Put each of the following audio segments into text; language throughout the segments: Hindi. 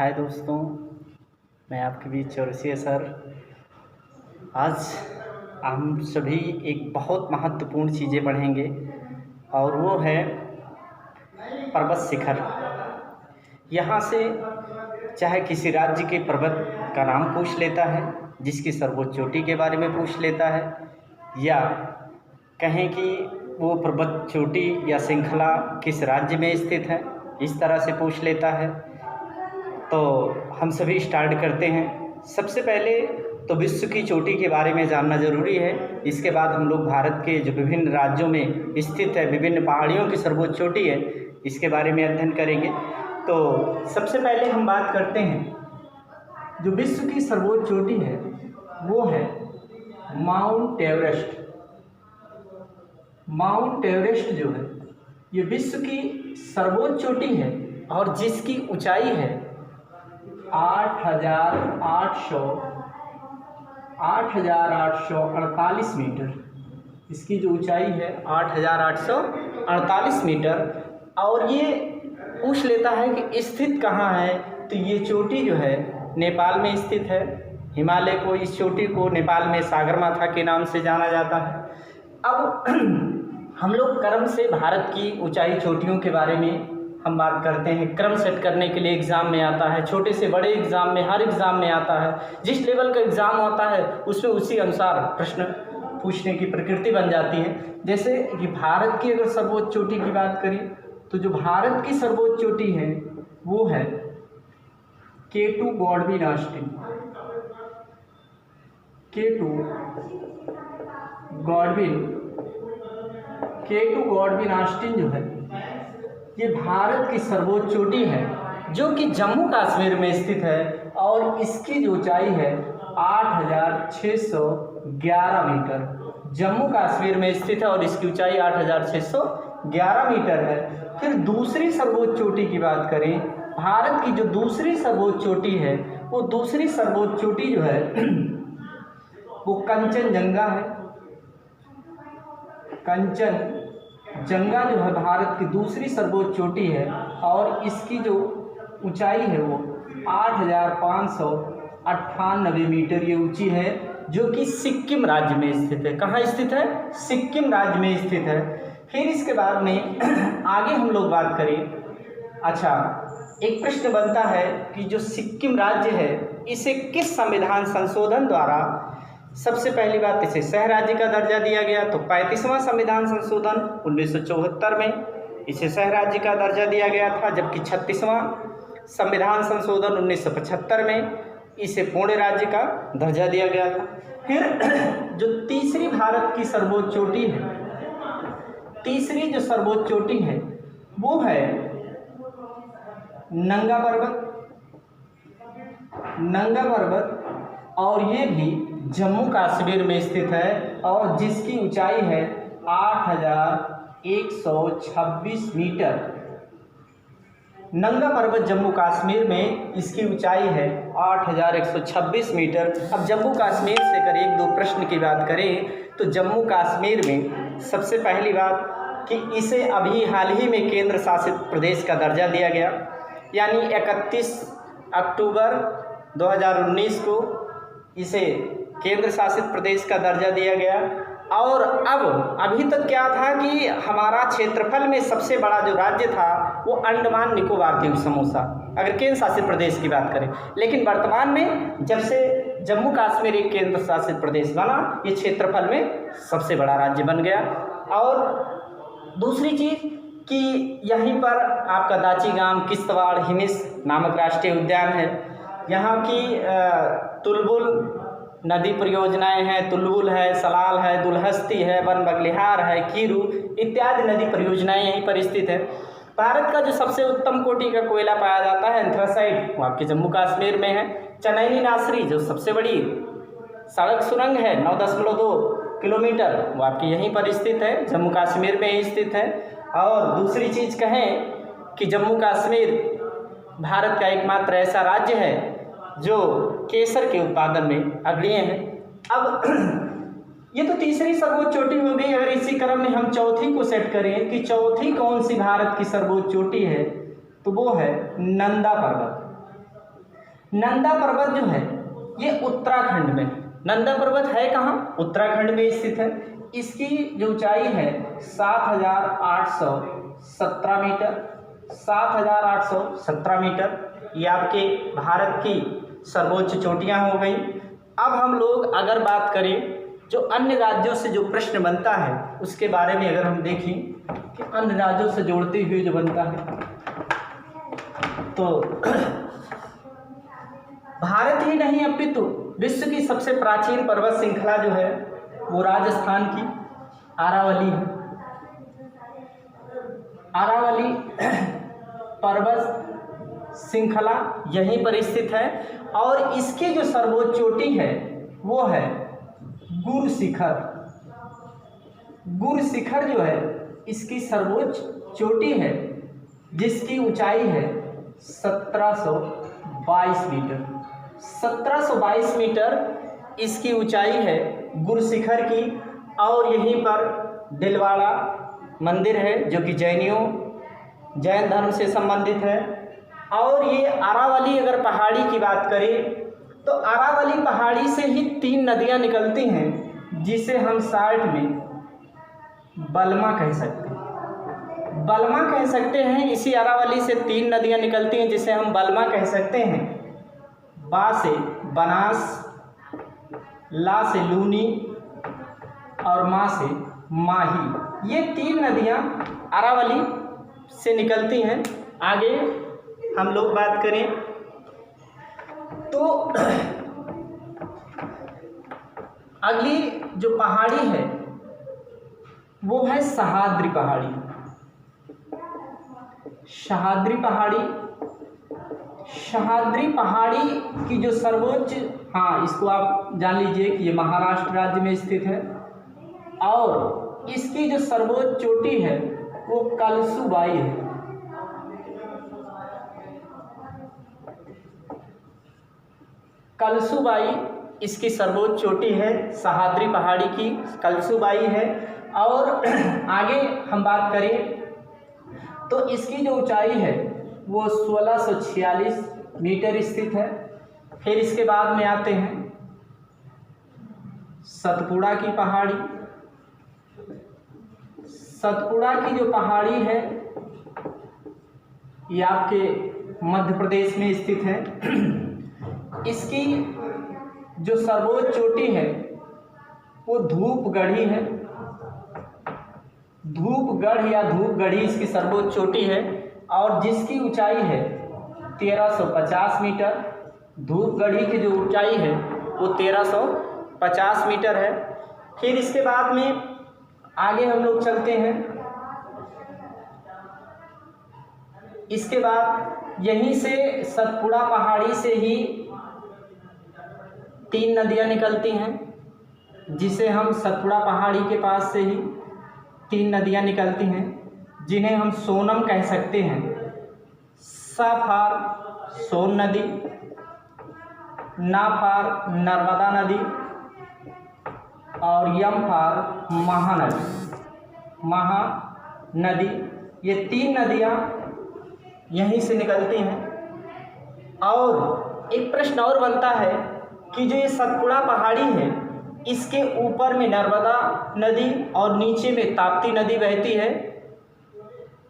हाय दोस्तों, मैं आपके बीच चौरसिया सर। आज हम सभी एक बहुत महत्वपूर्ण चीज़ें पढ़ेंगे और वो है पर्वत शिखर। यहाँ से चाहे किसी राज्य के पर्वत का नाम पूछ लेता है, जिसकी सर्वोच्च चोटी के बारे में पूछ लेता है, या कहें कि वो पर्वत चोटी या श्रृंखला किस राज्य में स्थित है, इस तरह से पूछ लेता है। तो हम सभी स्टार्ट करते हैं। सबसे पहले तो विश्व की चोटी के बारे में जानना ज़रूरी है। इसके बाद हम लोग भारत के जो विभिन्न राज्यों में स्थित है, विभिन्न पहाड़ियों की सर्वोच्च चोटी है, इसके बारे में अध्ययन करेंगे। तो सबसे पहले हम बात करते हैं, जो विश्व की सर्वोच्च चोटी है वो है माउंट एवरेस्ट। माउंट एवरेस्ट जो है ये विश्व की सर्वोच्च चोटी है और जिसकी ऊंचाई है 8,848 मीटर। इसकी जो ऊंचाई है 8,848 मीटर। और ये पूछ लेता है कि स्थित कहाँ है, तो ये चोटी जो है नेपाल में स्थित है। हिमालय को, इस चोटी को नेपाल में सागरमाथा के नाम से जाना जाता है। अब हम लोग क्रम से भारत की ऊंचाई चोटियों के बारे में हम बात करते हैं। क्रम सेट करने के लिए एग्ज़ाम में आता है, छोटे से बड़े एग्ज़ाम में, हर एग्ज़ाम में आता है। जिस लेवल का एग्ज़ाम होता है उसमें उसी अनुसार प्रश्न पूछने की प्रकृति बन जाती है। जैसे कि भारत की अगर सर्वोच्च चोटी की बात करें तो जो भारत की सर्वोच्च चोटी है वो है K2 Godwin Austen. K2 Godwin Austen जो है ये भारत की सर्वोच्च चोटी है, जो कि जम्मू कश्मीर में स्थित है। और इसकी जो ऊंचाई है 8,611 मीटर। जम्मू कश्मीर में स्थित है और इसकी ऊंचाई 8,611 मीटर है। फिर दूसरी सर्वोच्च चोटी की बात करें, भारत की जो दूसरी सर्वोच्च चोटी है वो दूसरी सर्वोच्च चोटी जो है वो कंचनजंगा है। कंचनजंगा जो है भारत की दूसरी सर्वोच्च चोटी है और इसकी जो ऊंचाई है वो 8,598 मीटर ये ऊंची है, जो कि सिक्किम राज्य में स्थित है। कहाँ स्थित है? सिक्किम राज्य में स्थित है। फिर इसके बाद में आगे हम लोग बात करें। अच्छा, एक प्रश्न बनता है कि जो सिक्किम राज्य है इसे किस संविधान संशोधन द्वारा, सबसे पहली बात इसे सह राज्य का दर्जा दिया गया, तो 35वां संविधान संशोधन 1974 में इसे सह राज्य का दर्जा दिया गया था। जबकि 36वां संविधान संशोधन 1975 में इसे पूर्ण राज्य का दर्जा दिया गया था। फिर जो तीसरी भारत की सर्वोच्च चोटी है, तीसरी जो सर्वोच्च चोटी है वो है नंगा पर्वत और ये भी जम्मू कश्मीर में स्थित है और जिसकी ऊंचाई है 8,126 मीटर। नंगा पर्वत जम्मू कश्मीर में इसकी ऊंचाई है 8,126 मीटर। अब जम्मू कश्मीर से अगर एक दो प्रश्न की बात करें तो जम्मू कश्मीर में सबसे पहली बात कि इसे अभी हाल ही में केंद्र शासित प्रदेश का दर्जा दिया गया, यानी 31 अक्टूबर 2019 को इसे केंद्र शासित प्रदेश का दर्जा दिया गया। और अब अभी तक क्या था कि हमारा क्षेत्रफल में सबसे बड़ा जो राज्य था वो अंडमान निकोबार द्वीप समूह था, अगर केंद्र शासित प्रदेश की बात करें। लेकिन वर्तमान में जब से जम्मू कश्मीर एक केंद्र शासित प्रदेश बना, ये क्षेत्रफल में सबसे बड़ा राज्य बन गया। और दूसरी चीज़ कि यहीं पर आपका दाचीगाम किश्तवाड़ हिमिस नामक राष्ट्रीय उद्यान है। यहाँ की तुलबुल नदी परियोजनाएं हैं, तुलबुल है, सलाल है, दुलहस्ती है, वन बगलिहार है, कीरू इत्यादि नदी परियोजनाएं यहीं पर स्थित है। भारत का जो सबसे उत्तम कोटि का कोयला पाया जाता है एंथ्रासाइट, वो आपके जम्मू कश्मीर में है। चनैनी नासरी जो सबसे बड़ी सड़क सुरंग है 9.2 किलोमीटर, वो आपकी यहीं पर स्थित है, जम्मू कश्मीर में ही स्थित है। और दूसरी चीज़ कहें कि जम्मू कश्मीर भारत का एकमात्र ऐसा राज्य है जो केसर के उत्पादन में अग्रणीय है। अब ये तो तीसरी सर्वोच्च चोटी हो गई। अगर इसी क्रम में हम चौथी को सेट करें कि चौथी कौन सी भारत की सर्वोच्च चोटी है, तो वो है नंदा पर्वत। नंदा पर्वत जो है ये उत्तराखंड में, नंदा पर्वत है कहाँ? उत्तराखंड में स्थित है। इसकी जो ऊंचाई है 7,817 मीटर, 7,817 मीटर, ये आपके भारत की सर्वोच्च चोटियां हो गई। अब हम लोग अगर बात करें जो अन्य राज्यों से जो प्रश्न बनता है उसके बारे में अगर हम देखें कि अन्य राज्यों से जोड़ते हुए जो बनता है तो भारत ही नहीं अपितु विश्व की सबसे प्राचीन पर्वत श्रृंखला जो है वो राजस्थान की अरावली है। अरावली पर्वत श्रृंखला यहीं पर स्थित है और इसकी जो सर्वोच्च चोटी है वो है गुरु शिखर। गुरु शिखर जो है इसकी सर्वोच्च चोटी है जिसकी ऊंचाई है 1722 मीटर। 1722 मीटर इसकी ऊंचाई है गुरु शिखर की। और यहीं पर दिलवाड़ा मंदिर है जो कि जैन धर्म से संबंधित है। और ये अरावली अगर पहाड़ी की बात करें तो अरावली पहाड़ी से ही 3 नदियां निकलती हैं जिसे हम शार्ट में बलमा कह सकते हैं। बलमा कह सकते हैं। इसी अरावली से 3 नदियां निकलती हैं जिसे हम बलमा कह सकते हैं। बा से बनास, ला से लूनी और माँ से माही। ये 3 नदियां अरावली से निकलती हैं। आगे हम लोग बात करें तो अगली जो पहाड़ी है वो है सह्याद्री पहाड़ी। सह्याद्री पहाड़ी, सह्याद्री पहाड़ी की जो सर्वोच्च, हाँ इसको आप जान लीजिए कि ये महाराष्ट्र राज्य में स्थित है। और इसकी जो सर्वोच्च चोटी है वो कलसुबाई है। कलसुबाई इसकी सर्वोच्च चोटी है, सह्याद्री पहाड़ी की कलसुबाई है। और आगे हम बात करें तो इसकी जो ऊंचाई है वो 1646 मीटर स्थित है। फिर इसके बाद में आते हैं सतपुड़ा की पहाड़ी। सतपुड़ा की जो पहाड़ी है ये आपके मध्य प्रदेश में स्थित है। इसकी जो सर्वोच्च चोटी है वो धूपगढ़ी है। धूपगढ़ या धूपगढ़ी इसकी सर्वोच्च चोटी है और जिसकी ऊंचाई है 1350 मीटर। धूपगढ़ी की जो ऊंचाई है वो 1350 मीटर है। फिर इसके बाद में आगे हम लोग चलते हैं। इसके बाद यहीं से सतपुड़ा पहाड़ी से ही 3 नदियां निकलती हैं जिसे हम सतपुड़ा पहाड़ी के पास से ही 3 नदियां निकलती हैं जिन्हें हम सोनम कह सकते हैं। साफार सोन नदी, नाफार नर्मदा नदी और यमफार महानदी। ये 3 नदियां यहीं से निकलती हैं। और एक प्रश्न और बनता है कि जो ये सतपुड़ा पहाड़ी है इसके ऊपर में नर्मदा नदी और नीचे में ताप्ती नदी बहती है।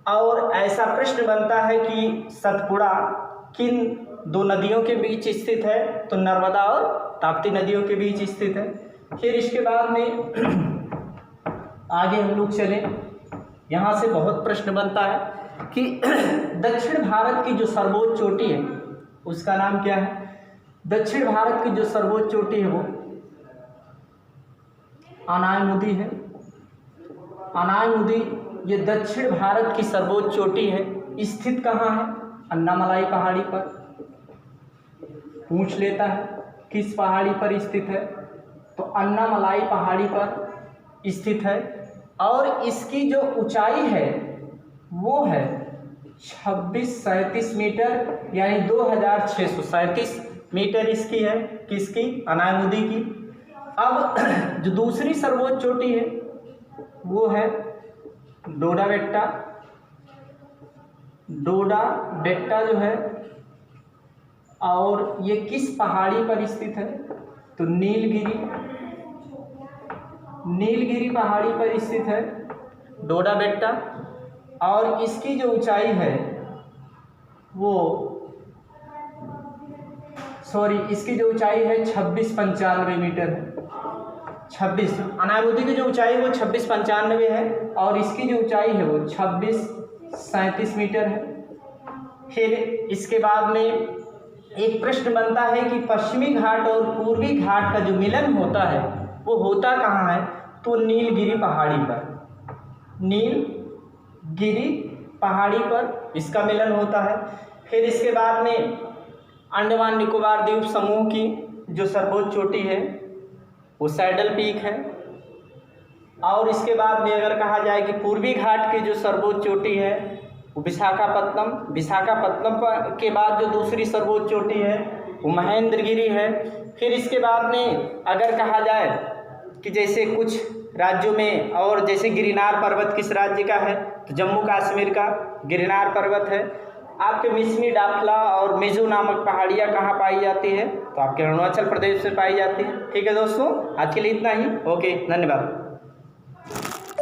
और ऐसा प्रश्न बनता है कि सतपुड़ा किन 2 नदियों के बीच स्थित है? तो नर्मदा और ताप्ती नदियों के बीच स्थित है। फिर इसके बाद में आगे हम लोग चलें। यहाँ से बहुत प्रश्न बनता है कि दक्षिण भारत की जो सर्वोच्च चोटी है उसका नाम क्या है? दक्षिण भारत की जो सर्वोच्च चोटी है वो अनायमुदी है। अनायमुदी ये दक्षिण भारत की सर्वोच्च चोटी है। स्थित कहाँ है? अन्नामलाई पहाड़ी पर। पूछ लेता है किस पहाड़ी पर स्थित है, तो अन्नामलाई पहाड़ी पर स्थित है। और इसकी जो ऊंचाई है वो है 2637 मीटर यानी 2637 मीटर इसकी है। किसकी? अनायमुदी की। अब जो दूसरी सर्वोच्च चोटी है वो है डोडा बेट्टा। डोडा बेट्टा जो है और ये किस पहाड़ी पर स्थित है? तो नीलगिरी पहाड़ी पर स्थित है डोडा बेट्टा। और इसकी जो ऊंचाई है इसकी जो ऊंचाई है 2695 मीटर है। 26 अनायवती की जो ऊंचाई है वो 2695 है और इसकी जो ऊंचाई है वो 2637 मीटर है। फिर इसके बाद में एक प्रश्न बनता है कि पश्चिमी घाट और पूर्वी घाट का जो मिलन होता है वो होता कहाँ है? तो नीलगिरी पहाड़ी पर, नीलगिरी पहाड़ी पर इसका मिलन होता है। फिर इसके बाद में अंडमान निकोबार द्वीप समूह की जो सर्वोच्च चोटी है वो सैडल पीक है। और इसके बाद में अगर कहा जाए कि पूर्वी घाट की जो सर्वोच्च चोटी है वो विशाखापत्तनम के बाद जो दूसरी सर्वोच्च चोटी है वो महेंद्रगिरी है। फिर इसके बाद में अगर कहा जाए कि जैसे कुछ राज्यों में, और जैसे गिरनार पर्वत किस राज्य का है? तो जम्मू कश्मीर का गिरनार पर्वत है। आपके मिसमी डाफला और मेजो नामक पहाड़ियाँ कहाँ पाई जाती है? तो आपके अरुणाचल प्रदेश में पाई जाती है। ठीक है दोस्तों, आज के लिए इतना ही। ओके, धन्यवाद।